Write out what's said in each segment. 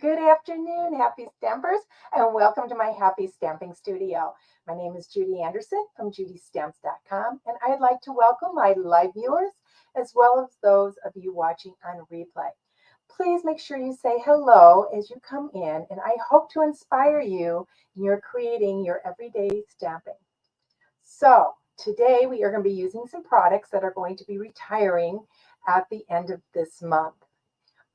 Good afternoon, happy stampers, and welcome to my happy stamping studio. My name is Judy Anderson from judystamps.com, and I'd like to welcome my live viewers as well as those of you watching on replay. Please make sure you say hello as you come in, and I hope to inspire you in your creating your everyday stamping. So today we are going to be using some products that are going to be retiring at the end of this month.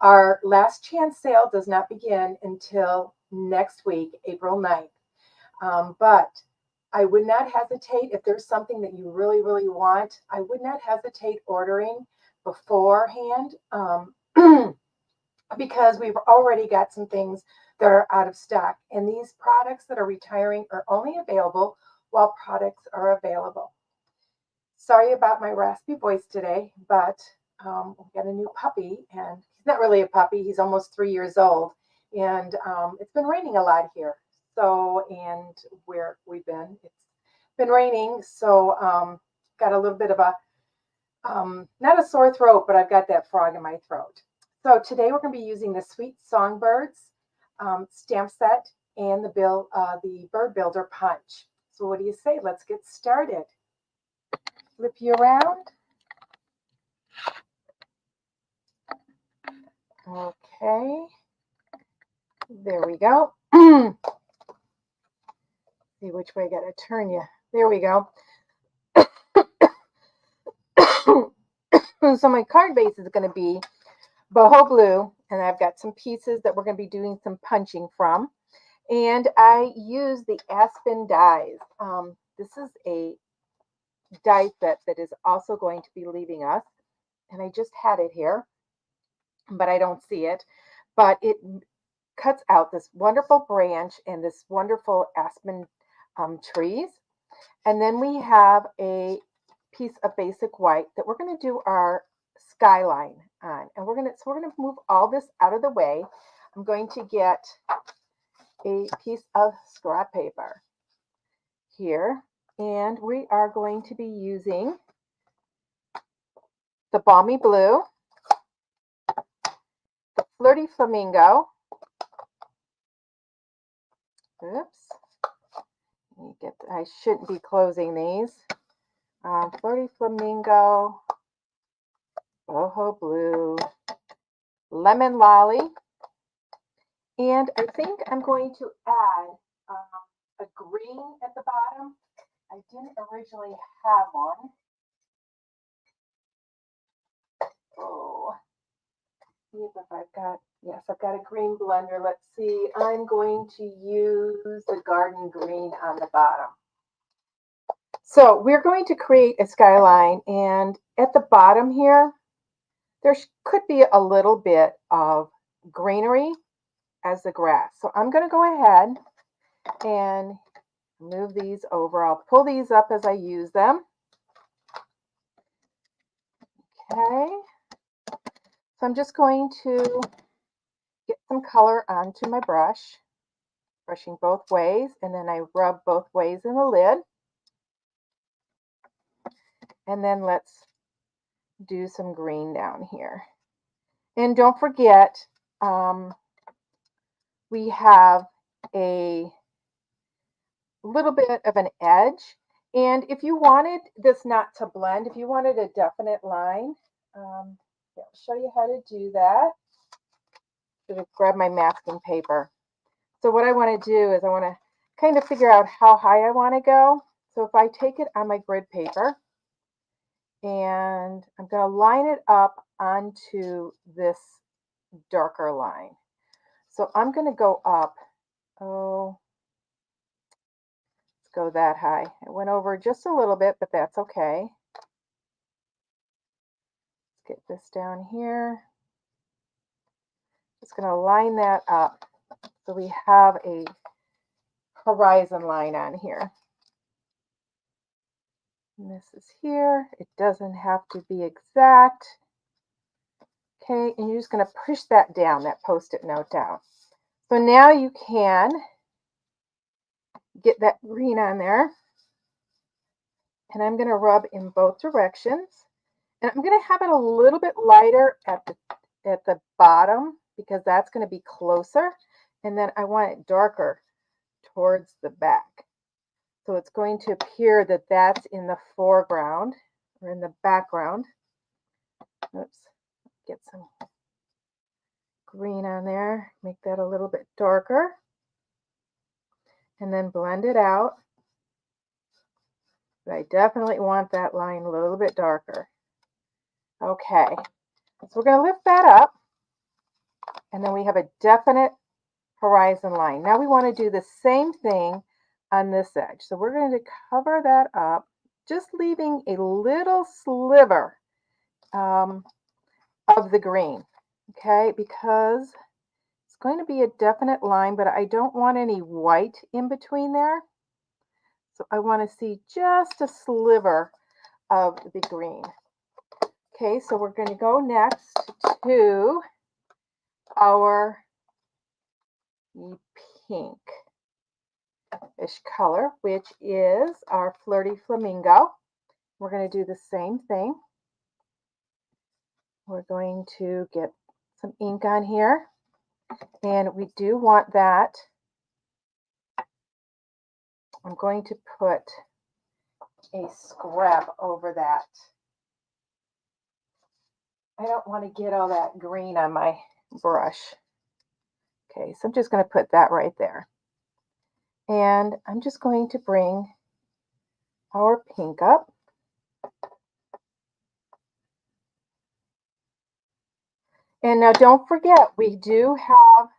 Our last chance sale does not begin until next week, April 9th. But I would not hesitate if there's something that you really, really want. I would not hesitate ordering beforehand because we've already got some things that are out of stock. And these products that are retiring are only available while products are available. Sorry about my raspy voice today, but we got a new puppy, and he's not really a puppy. He's almost 3 years old, and it's been raining a lot here. So, and where we've been, it's been raining. So, got a little bit of a, not a sore throat, but I've got that frog in my throat. So today we're going to be using the Sweet Songbirds stamp set and the Bird Builder Punch. So what do you say? Let's get started. Flip you around. Okay, there we go. See which way I got to turn you. There we go. So my card base is going to be boho blue, and I've got some pieces that we're going to be doing some punching from. And I use the Aspen dies. This is a die set that is also going to be leaving us, and I just had it here, but I don't see it. But it cuts out this wonderful branch and this wonderful aspen trees. And then we have a piece of basic white that we're going to do our skyline on. And we're going to move all this out of the way. I'm going to get a piece of scrap paper here, and we are going to be using the balmy blue, the flirty flamingo. Oops. I shouldn't be closing these. Flirty flamingo, boho blue, lemon lolly, and I think I'm going to add a green at the bottom. I didn't originally have one. Oh, see if I've got, yes, I've got a green blender. Let's see, I'm going to use the garden green on the bottom. So we're going to create a skyline, and at the bottom here, there could be a little bit of greenery as the grass. So I'm going to go ahead and move these over. I'll pull these up as I use them. Okay. So I'm just going to get some color onto my brush, brushing both ways, and then I rub both ways in the lid. And then let's do some green down here. And don't forget, we have a little bit of an edge. And if you wanted this not to blend, if you wanted a definite line, I'll show you how to do that. I'm going to grab my masking paper. So what I want to do is I want to kind of figure out how high I want to go. So if I take it on my grid paper, and I'm going to line it up onto this darker line. So I'm going to go up, let's go that high. It went over just a little bit, but that's okay. Let's get this down here. Just going to line that up so we have a horizon line on here. And this is here. It doesn't have to be exact. Okay, and you're just going to push that down, that Post-it note down. So now you can get that green on there. And I'm going to rub in both directions. And I'm going to have it a little bit lighter at the bottom because that's going to be closer. And then I want it darker towards the back. So it's going to appear that that's in the foreground or in the background. Oops, get some green on there, make that a little bit darker, and then blend it out. But I definitely want that line a little bit darker. Okay, so we're going to lift that up, and then we have a definite horizon line. Now we want to do the same thing on this edge. So we're going to cover that up, just leaving a little sliver of the green, okay, because it's going to be a definite line, but I don't want any white in between there. So I want to see just a sliver of the green. Okay, so we're going to go next to our pink-ish color, which is our Flirty Flamingo. We're going to do the same thing. We're going to get some ink on here, and we do want that. I'm going to put a scrap over that. I don't want to get all that green on my brush. Okay, so I'm just going to put that right there. And I'm just going to bring our pink up. And now don't forget, we do have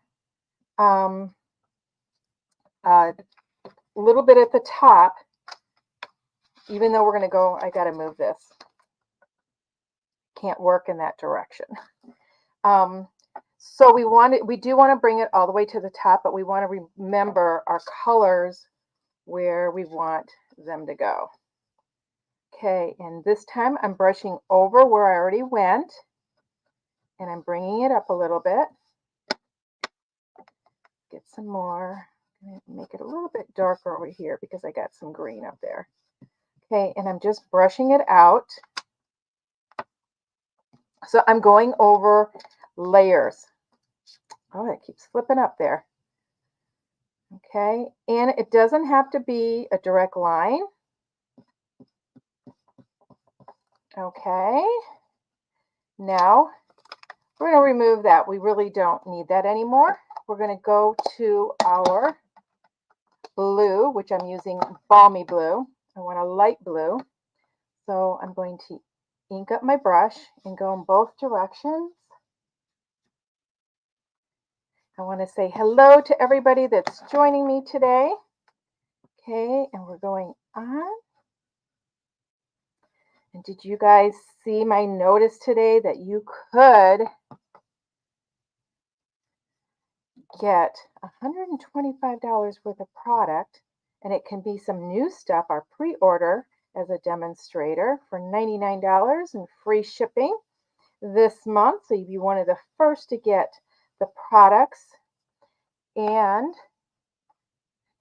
a little bit at the top, even though we're going to go, I got to move this. Can't work in that direction. So we do want to bring it all the way to the top, but we want to remember our colors where we want them to go. Okay, and this time I'm brushing over where I already went, and I'm bringing it up a little bit. Get some more. Make it a little bit darker over here because I got some green up there. Okay, and I'm just brushing it out. So I'm going over layers. Oh, it keeps flipping up there. Okay, and it doesn't have to be a direct line. Okay, now we're going to remove that. We really don't need that anymore. We're going to go to our blue, which I'm using balmy blue. I want a light blue. So I'm going to ink up my brush and go in both directions. I want to say hello to everybody that's joining me today. Okay, and we're going on. And did you guys see my notice today that you could get $125 worth of product, and it can be some new stuff, our pre-order as a demonstrator for $99 and free shipping this month. So you'd be one of the first to get the products and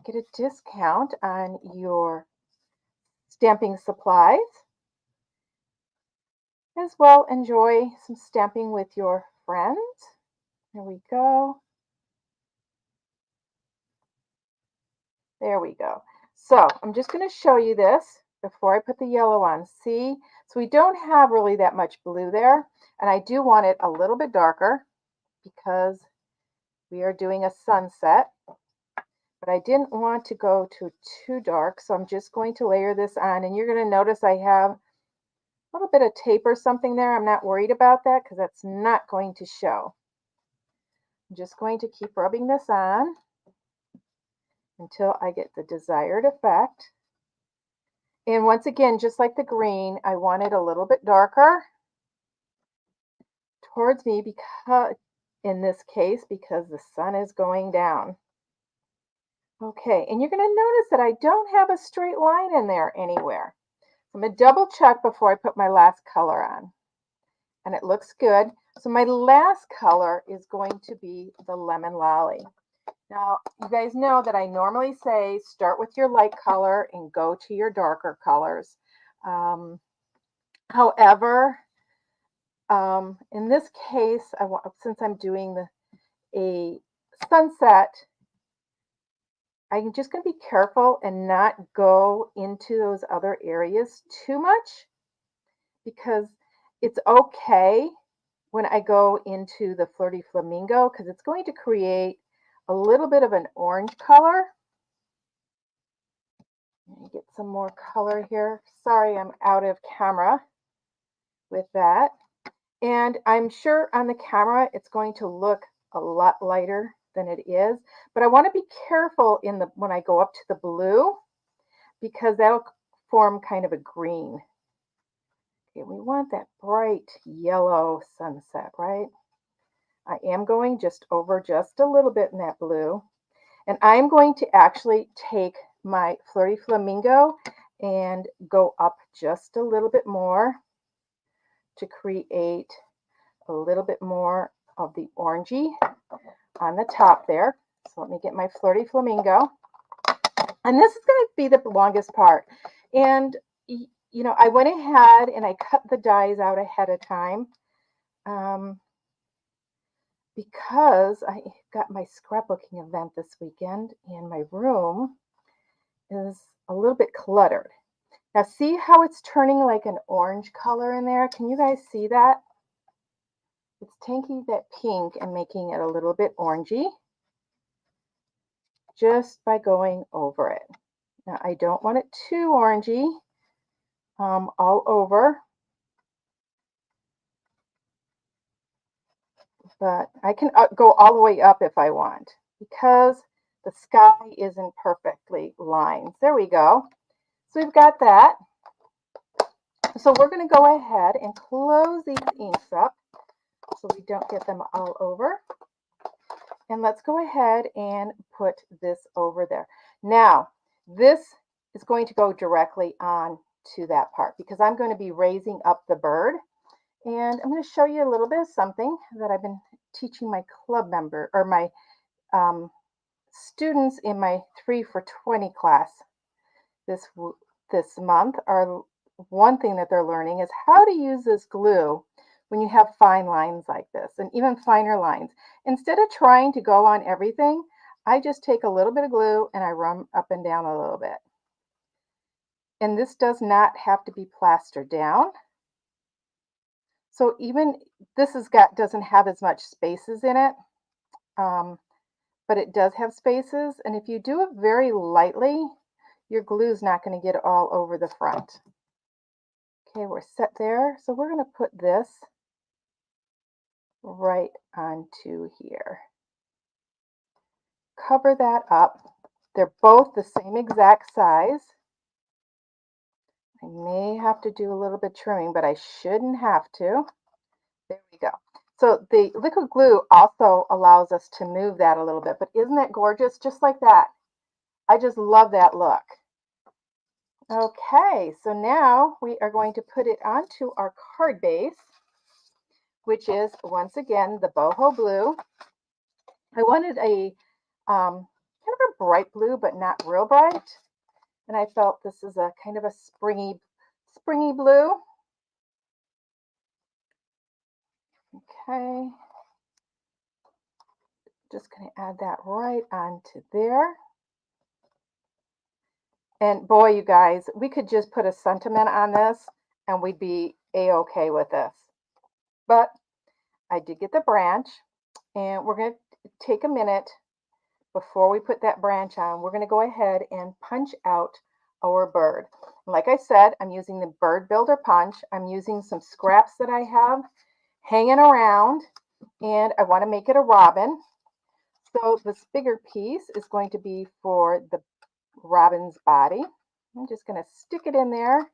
get a discount on your stamping supplies. As well, enjoy some stamping with your friends. There we go. There we go. So I'm just going to show you this before I put the yellow on. See, so we don't have really that much blue there, and I do want it a little bit darker because we are doing a sunset, but I didn't want to go too dark, so I'm just going to layer this on, and you're going to notice I have a little bit of tape or something there. I'm not worried about that because that's not going to show. I'm just going to keep rubbing this on until I get the desired effect. And once again, just like the green, I want it a little bit darker towards me because, in this case, because the sun is going down. Okay, and you're going to notice that I don't have a straight line in there anywhere. I'm going to double check before I put my last color on. And it looks good. So my last color is going to be the Lemon Lolly. Now, you guys know that I normally say start with your light color and go to your darker colors. However, in this case, since I'm doing a sunset, I'm just going to be careful and not go into those other areas too much, because it's okay when I go into the Flirty Flamingo, because it's going to create a little bit of an orange color. Let me get some more color here. Sorry, I'm out of camera with that. And I'm sure on the camera it's going to look a lot lighter than it is, but I want to be careful when I go up to the blue, because that'll form kind of a green. Okay, we want that bright yellow sunset, right? I am going just over just a little bit in that blue, and I'm going to actually take my Flirty Flamingo and go up just a little bit more to create a little bit more of the orangey on the top there. So let me get my Flirty Flamingo. And this is going to be the longest part. And, you know, I went ahead and I cut the dies out ahead of time because I got my scrapbooking event this weekend and my room is a little bit cluttered. Now see how it's turning like an orange color in there? Can you guys see that? It's taking that pink and making it a little bit orangey just by going over it. Now I don't want it too orangey all over, but I can go all the way up if I want, because the sky isn't perfectly lined. There we go. So we've got that. So we're going to go ahead and close these inks up so we don't get them all over. And let's go ahead and put this over there. Now, this is going to go directly on to that part, because I'm going to be raising up the bird. And I'm going to show you a little bit of something that I've been teaching my club member, or my students in my 3 for 20 class this month. One thing that they're learning is how to use this glue when you have fine lines like this, and even finer lines. Instead of trying to go on everything, I just take a little bit of glue and I run up and down a little bit. And this does not have to be plastered down. So even this doesn't have as much spaces in it, but it does have spaces. And if you do it very lightly, your glue is not going to get all over the front. Okay, we're set there. So we're going to put this right onto here. Cover that up. They're both the same exact size. I may have to do a little bit trimming, but I shouldn't have to. There we go. So the liquid glue also allows us to move that a little bit, but isn't that gorgeous? Just like that. I just love that look. Okay, so now we are going to put it onto our card base, which is once again the boho blue. I wanted a kind of a bright blue, but not real bright. And I felt this is a kind of a springy blue. Okay. Just going to add that right onto there. And boy, you guys, we could just put a sentiment on this and we'd be a-okay with this. But I did get the branch, and we're going to take a minute before we put that branch on. We're going to go ahead and punch out our bird. Like I said, I'm using the bird builder punch. I'm using some scraps that I have hanging around, and I want to make it a robin. So this bigger piece is going to be for the robin's body. I'm just going to stick it in there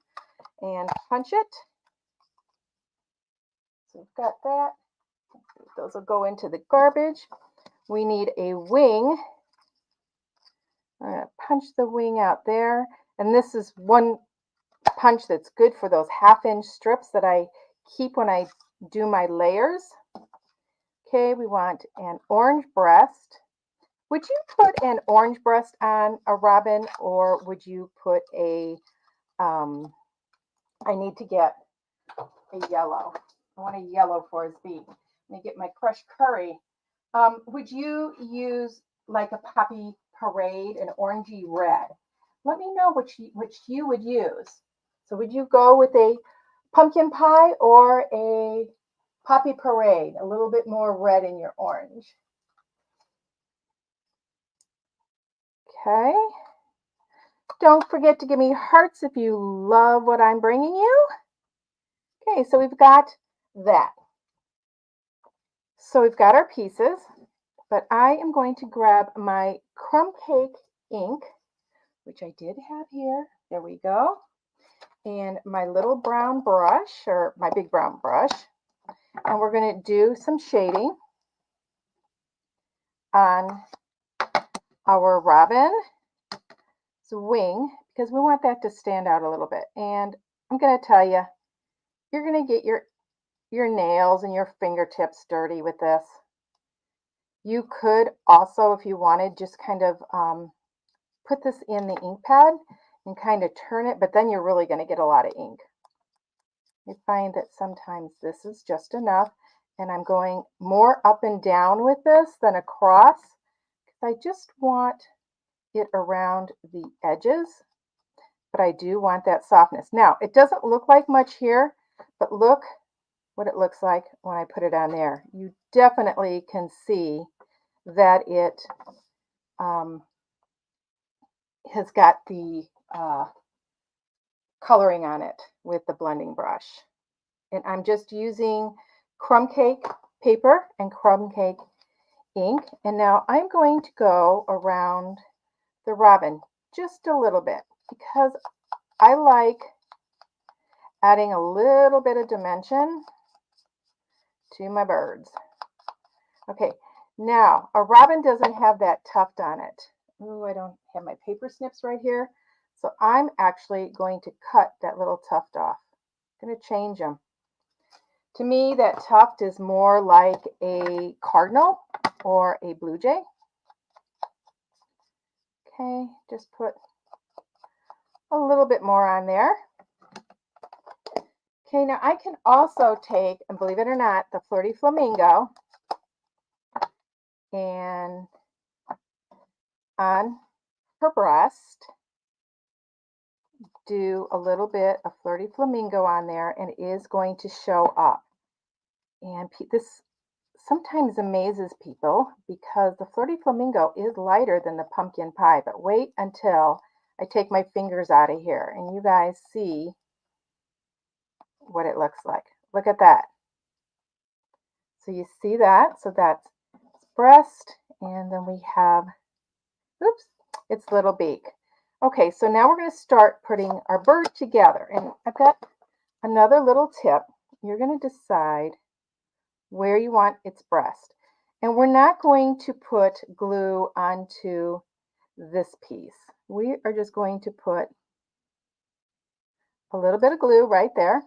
and punch it. So we've got that. Those will go into the garbage. We need a wing. I'm going to punch the wing out there. And this is one punch that's good for those 1/2-inch strips that I keep when I do my layers. Okay, we want an orange breast. Would you put an orange breast on a robin, or would you put a, I need to get a yellow. I want a yellow for his beak. Let me get my crushed curry Would you use like a poppy parade, an orangey red? Let me know which you would use. So would you go with a pumpkin pie or a poppy parade, a little bit more red in your orange? Okay. Don't forget to give me hearts if you love what I'm bringing you. Okay, so we've got that. So we've got our pieces, but I am going to grab my crumb cake ink, which I did have here. There we go. And my little brown brush, or my big brown brush. And we're going to do some shading on our robin's wing because we want that to stand out a little bit. And I'm going to tell you, you're going to get your nails and your fingertips dirty with this. You could also, if you wanted, just kind of put this in the ink pad and kind of turn it, but then you're really going to get a lot of ink. I find that sometimes this is just enough, and I'm going more up and down with this than across because I just want it around the edges, but I do want that softness. Now, it doesn't look like much here, but look what it looks like when I put it on there. You definitely can see that it has got the coloring on it with the blending brush. And I'm just using crumb cake paper and crumb cake ink. And now I'm going to go around the robin just a little bit because I like adding a little bit of dimension to my birds. Okay, now a robin doesn't have that tuft on it. Oh, I don't have my paper snips right here. So I'm actually going to cut that little tuft off. I'm going to change them. To me, that tuft is more like a cardinal or a blue jay. Okay, just put a little bit more on there. Okay, now I can also take, and believe it or not, the flirty flamingo and on her breast, do a little bit of flirty flamingo on there, and it is going to show up. And this sometimes amazes people because the flirty flamingo is lighter than the pumpkin pie, but wait until I take my fingers out of here and you guys see what it looks like. Look at that. So you see that? So that's breast, and then we have, oops, its little beak. Okay, so now we're going to start putting our bird together. And I've got another little tip. You're going to decide where you want its breast. And we're not going to put glue onto this piece. We are just going to put a little bit of glue right there.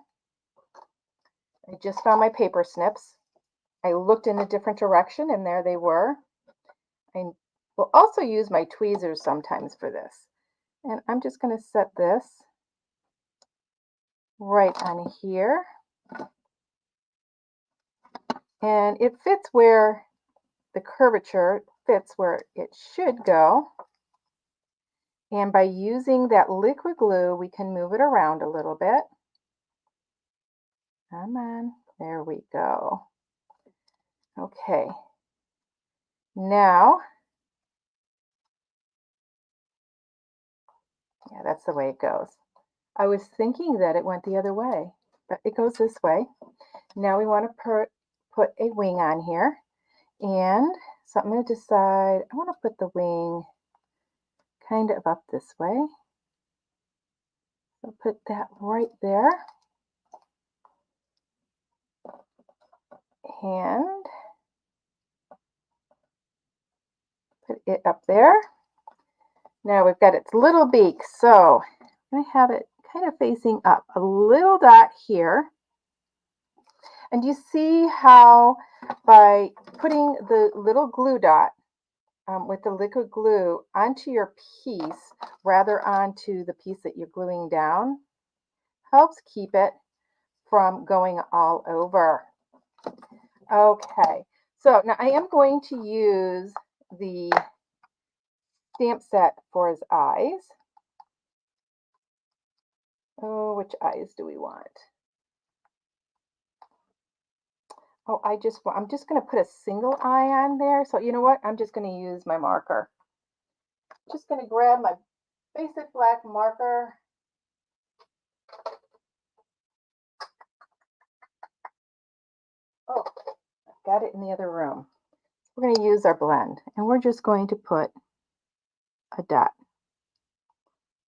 I just found my paper snips. I looked in a different direction and there they were. I will also use my tweezers sometimes for this. And I'm just going to set this right on here. And it fits where the curvature fits where it should go. And by using that liquid glue, we can move it around a little bit. Come on, there we go. Okay, now, yeah, that's the way it goes. I was thinking that it went the other way, but it goes this way. Now we want to put a wing on here. And so I'm going to decide, I want to put the wing kind of up this way. So put that right there. And put it up there. Now we've got its little beak. So I'm going to have it kind of facing up. A little dot here. And you see how by putting the little glue dot with the liquid glue onto your piece, rather onto the piece that you're gluing down, helps keep it from going all over. Okay, So now I am going to use the stamp set for his eyes. Oh, which eyes do we want? Oh, I'm just going to put a single eye on there. So you know what? I'm just going to use my marker. Just going to grab my basic black marker. Oh, I've got it in the other room. We're going to use our blend, and we're just going to put a dot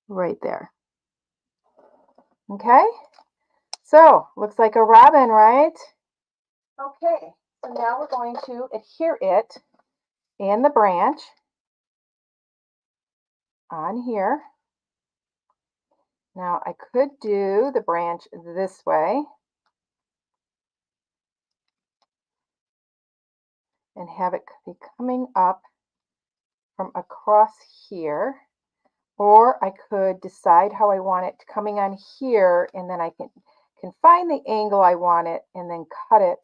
right there. Okay, so looks like a robin, right? Okay, so now we're going to adhere it and the branch on here. Now I could do the branch this way and have it be coming up from across here, or I could decide how I want it coming on here, and then I can find the angle I want it and then cut it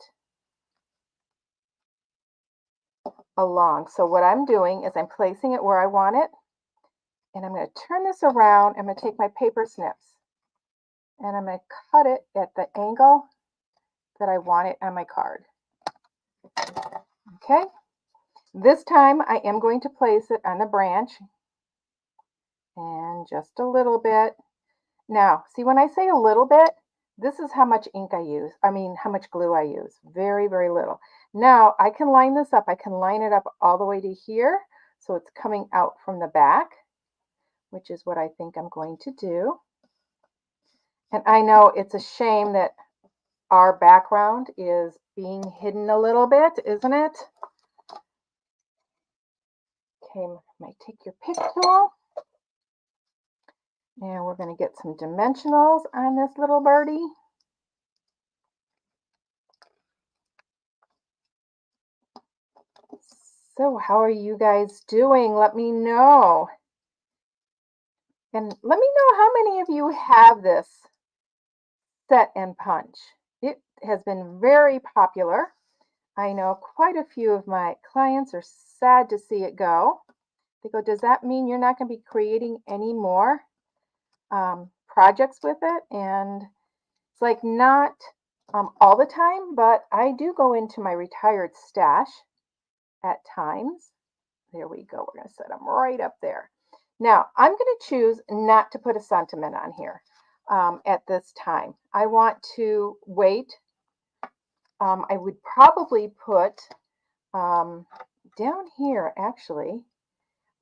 along. So what I'm doing is I'm placing it where I want it, and I'm going to turn this around. I'm going to take my paper snips and I'm going to cut it at the angle that I want it on my card. Okay, this time I am going to place it on the branch, and just a little bit. Now, see, when I say a little bit, this is how much ink I use. I mean, how much glue I use. Very, very little. Now, I can line this up. I can line it up all the way to here, so it's coming out from the back, which is what I think I'm going to do. And I know it's a shame that our background is being hidden a little bit, isn't it? Okay, might take your pick tool. And we're going to get some dimensionals on this little birdie. So how are you guys doing? Let me know. And let me know how many of you have this set and punch. It has been very popular. I know quite a few of my clients are sad to see it go. They go, does that mean you're not going to be creating any more projects with it? And it's like not all the time, but I do go into my retired stash at times. There we go. We're going to set them right up there. Now, I'm going to choose not to put a sentiment on here at this time. I want to wait. I would probably put down here, actually,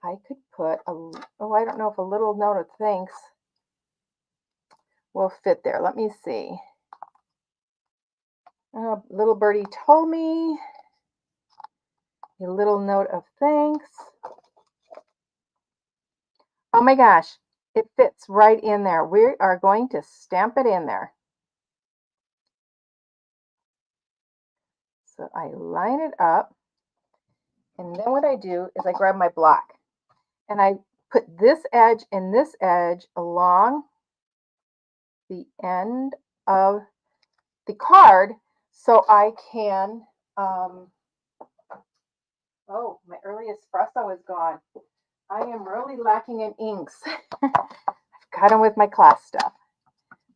I could put I don't know if a little note of thanks will fit there. Let me see. Little birdie told me. A little note of thanks. Oh my gosh, it fits right in there. We are going to stamp it in there. So I line it up, and then what I do is I grab my block and I put this edge and this edge along the end of the card so I can, oh, my early espresso is gone. I am really lacking in inks. I've got them with my class stuff.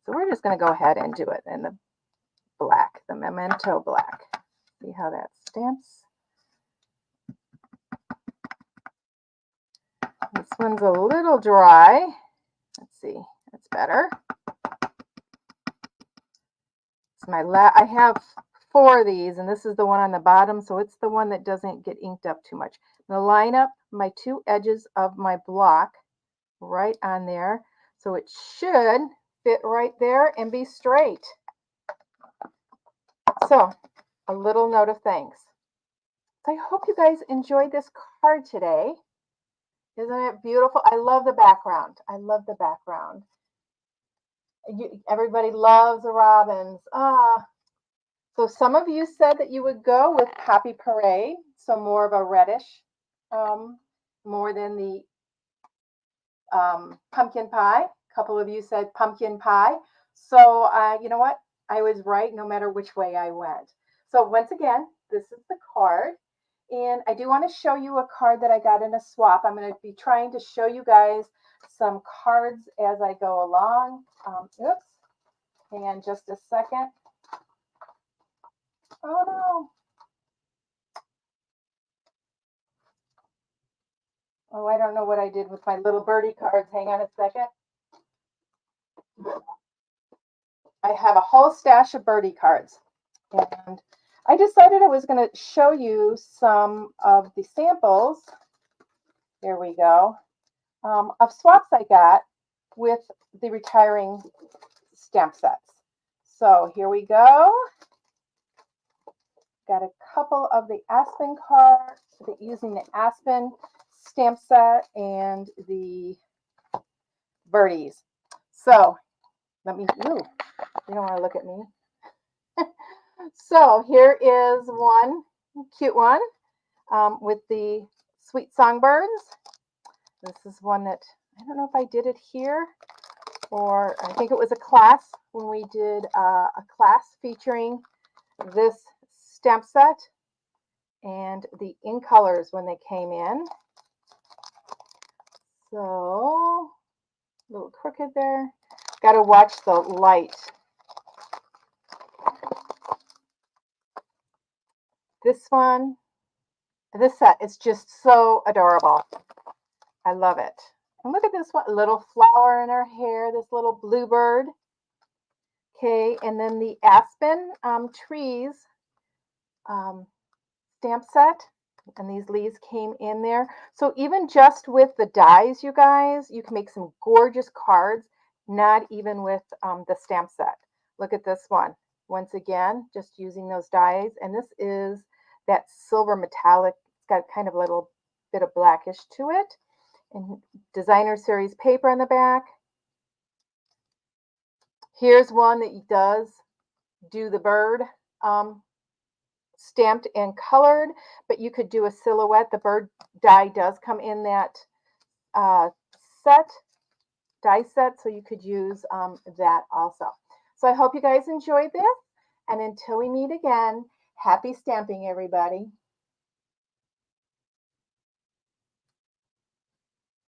So we're just going to go ahead and do it in the black, the memento black. See how that stamps? This one's a little dry. Let's see, that's better. It's I have 4 of these, and this is the one on the bottom, so it's the one that doesn't get inked up too much. I'm going to line up my 2 edges of my block right on there, so it should fit right there and be straight. So, a little note of thanks. I hope you guys enjoyed this card today. Isn't it beautiful? I love the background. I love the background. Everybody loves the robins. So some of you said that you would go with Poppy Parade, so more of a reddish, more than the pumpkin pie. A couple of you said pumpkin pie. So you know what? I was right no matter which way I went. So once again, this is the card. And I do want to show you a card that I got in a swap. I'm going to be trying to show you guys some cards as I go along. Oops, hang on just a second. Oh no. Oh, I don't know what I did with my little birdie cards. Hang on a second. I have a whole stash of birdie cards. And I decided I was going to show you some of the samples. There we go. Of swaps I got with the retiring stamp sets. So here we go. Got a couple of the Aspen cards using the Aspen stamp set and the birdies. So let me, ooh, you don't want to look at me. So here is one cute one with the sweet songbirds. This is one that, I don't know if I did it here, or I think it was a class when we did a class featuring this stamp set and the in colors when they came in. So a little crooked there. Got to watch the light. This one, this set is just so adorable. I love it. And look at this one, little flower in her hair, this little bluebird. Okay, and then the Aspen Trees stamp set, and these leaves came in there. So even just with the dies, you guys, you can make some gorgeous cards, not even with the stamp set. Look at this one. Once again, just using those dies, and this is that silver metallic. It's got kind of a little bit of blackish to it. And designer series paper on the back. Here's one that does do the bird stamped and colored, but you could do a silhouette. The bird die does come in that die set, so you could use that also. So I hope you guys enjoyed this, and until we meet again, happy stamping, everybody.